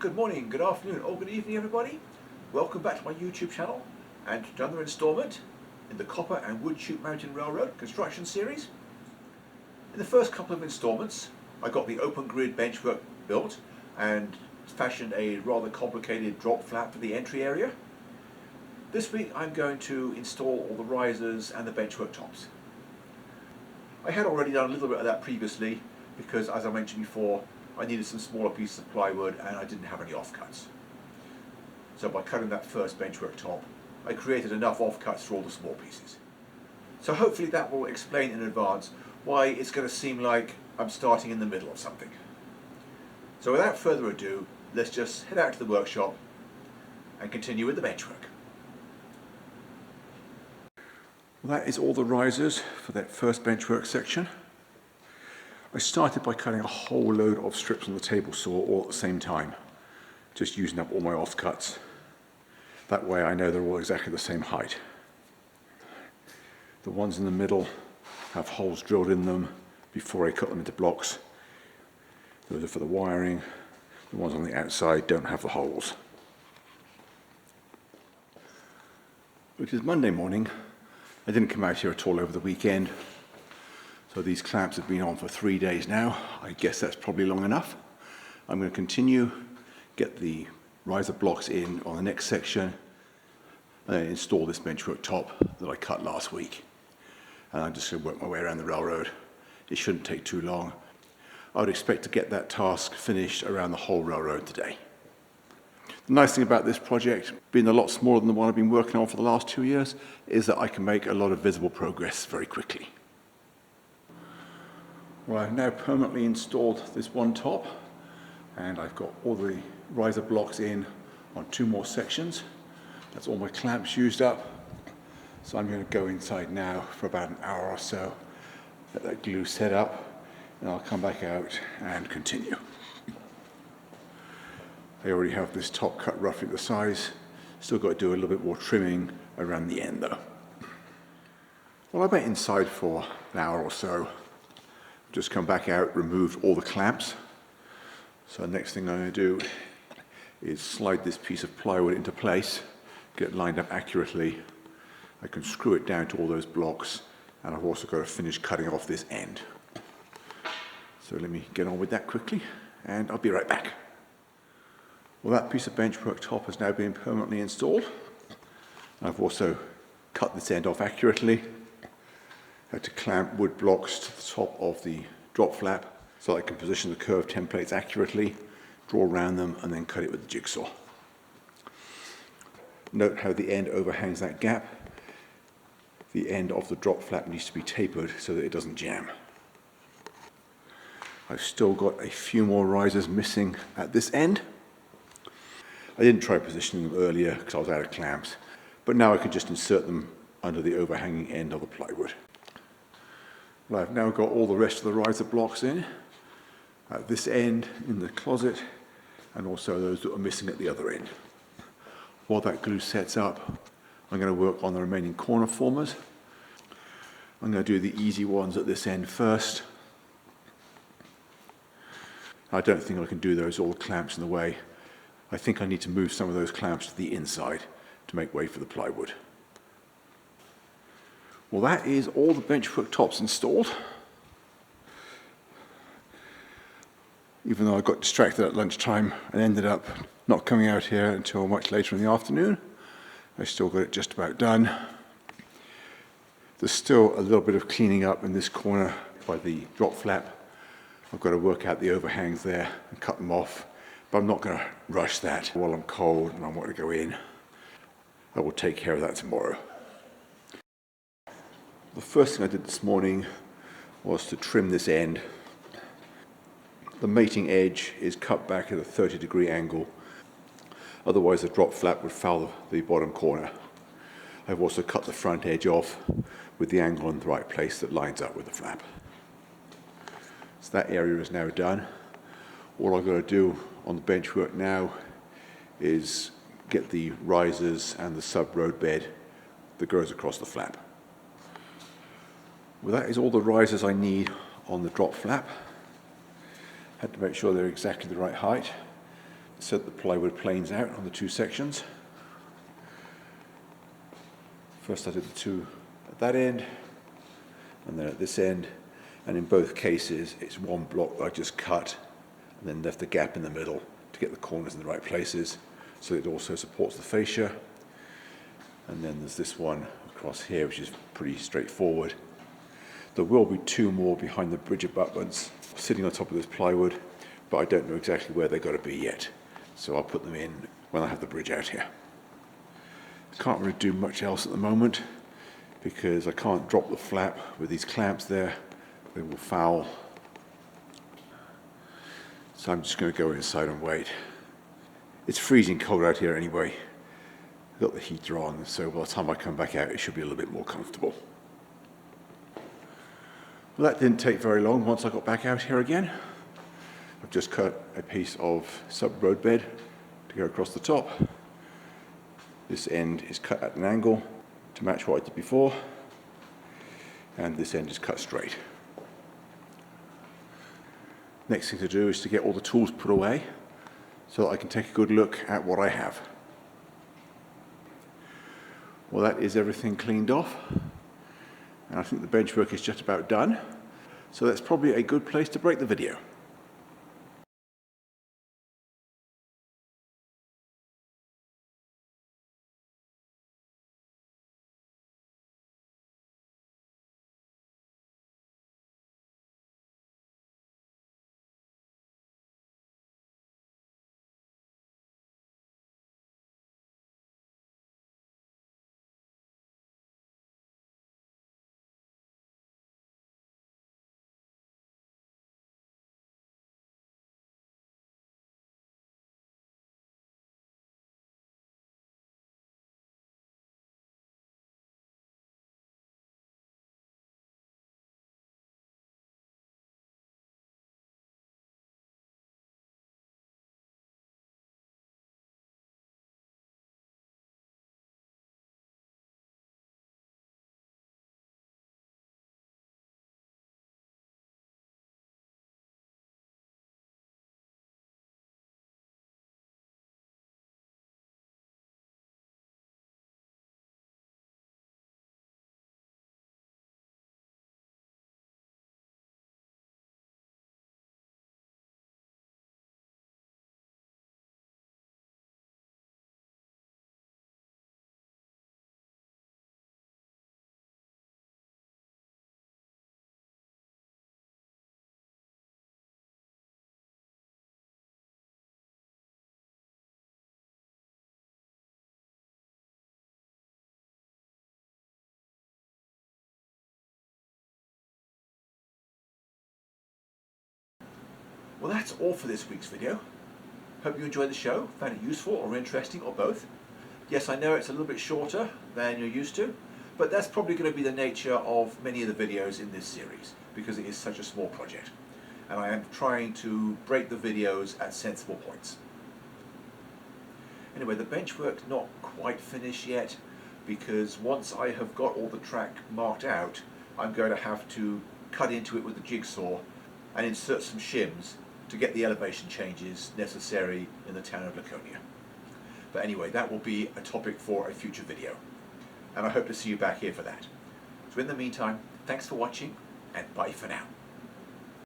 Good morning, good afternoon, or good evening everybody. Welcome back to my YouTube channel and to another installment in the Copper and Wood Chute Mountain Railroad construction series. In the first couple of installments I got the open grid benchwork built and fashioned a rather complicated drop flap for the entry area. This week I'm going to install all the risers and the benchwork tops. I had already done a little bit of that previously because, as I mentioned before, I needed some smaller pieces of plywood and I didn't have any offcuts. So by cutting that first benchwork top, I created enough offcuts for all the small pieces. So hopefully that will explain in advance why it's going to seem like I'm starting in the middle of something. So without further ado, let's just head out to the workshop and continue with the benchwork. Well, that is all the risers for that first benchwork section. I started by cutting a whole load of strips on the table saw all at the same time, just using up all my offcuts. That way I know they're all exactly the same height. The ones in the middle have holes drilled in them before I cut them into blocks. Those are for the wiring. The ones on the outside don't have the holes. It is Monday morning. I didn't come out here at all over the weekend. So these clamps have been on for 3 days now. I guess that's probably long enough. I'm going to continue, get the riser blocks in on the next section, and then install this benchwork top that I cut last week. And I'm just going to work my way around the railroad. It shouldn't take too long. I would expect to get that task finished around the whole railroad today. The nice thing about this project, being a lot smaller than the one I've been working on for the last 2 years, is that I can make a lot of visible progress very quickly. Well, I've now permanently installed this one top, and I've got all the riser blocks in on 2 more sections. That's all my clamps used up. So I'm going to go inside now for about an hour or so, let that glue set up, and I'll come back out and continue. I already have this top cut roughly the size. Still got to do a little bit more trimming around the end though. Well, I've been inside for an hour or so. Just come back out, removed all the clamps. So the next thing I'm going to do is slide this piece of plywood into place, get it lined up accurately. I can screw it down to all those blocks, and I've also got to finish cutting off this end. So let me get on with that quickly, and I'll be right back. Well, that piece of benchwork top has now been permanently installed. I've also cut this end off accurately. Had to clamp wood blocks to the top of the drop flap so I can position the curved templates accurately, draw around them, and then cut it with the jigsaw. Note how the end overhangs that gap. The end of the drop flap needs to be tapered so that it doesn't jam. I've still got a few more risers missing at this end. I didn't try positioning them earlier because I was out of clamps, but now I can just insert them under the overhanging end of the plywood. Well, I've now got all the rest of the riser blocks in, at this end, in the closet, and also those that are missing at the other end. While that glue sets up, I'm going to work on the remaining corner formers. I'm going to do the easy ones at this end first. I don't think I can do those, all the clamps in the way. I think I need to move some of those clamps to the inside to make way for the plywood. Well, that is all the benchwork tops installed. Even though I got distracted at lunchtime and ended up not coming out here until much later in the afternoon, I still got it just about done. There's still a little bit of cleaning up in this corner by the drop flap. I've got to work out the overhangs there and cut them off, but I'm not going to rush that while I'm cold and I want to go in. I will take care of that tomorrow. The first thing I did this morning was to trim this end. The mating edge is cut back at a 30-degree angle. Otherwise the drop flap would foul the bottom corner. I've also cut the front edge off with the angle in the right place that lines up with the flap. So that area is now done. All I've got to do on the benchwork now is get the risers and the subroadbed that goes across the flap. Well, that is all the risers I need on the drop flap. Had to make sure they're exactly the right height. set the plywood planes out on the two sections. First I did the two at that end and then at this end, and in both cases it's one block that I just cut and then left the gap in the middle to get the corners in the right places so it also supports the fascia. And then there's this one across here which is pretty straightforward. There will be two more behind the bridge abutments sitting on top of this plywood, but I don't know exactly where they've got to be yet, so I'll put them in when I have the bridge out here. Can't really do much else at the moment because I can't drop the flap with these clamps there, they will foul. So I'm just going to go inside and wait. It's freezing cold out here anyway. I've got the heater on, so by the time I come back out it should be a little bit more comfortable. Well, that didn't take very long once I got back out here again. I've just cut a piece of subroadbed to go across the top. This end is cut at an angle to match what I did before, and this end is cut straight. Next thing to do is to get all the tools put away so that I can take a good look at what I have. Well, that is everything cleaned off, and I think the benchwork is just about done, so that's probably a good place to break the video. Well, that's all for this week's video. Hope you enjoyed the show, found it useful or interesting or both. Yes, I know it's a little bit shorter than you're used to, but that's probably going to be the nature of many of the videos in this series because it is such a small project. And I am trying to break the videos at sensible points. Anyway, the benchwork's not quite finished yet because once I have got all the track marked out, I'm going to have to cut into it with the jigsaw and insert some shims to get the elevation changes necessary in the town of Laconia. But anyway, that will be a topic for a future video, and I hope to see you back here for that. So in the meantime, thanks for watching, and bye for now.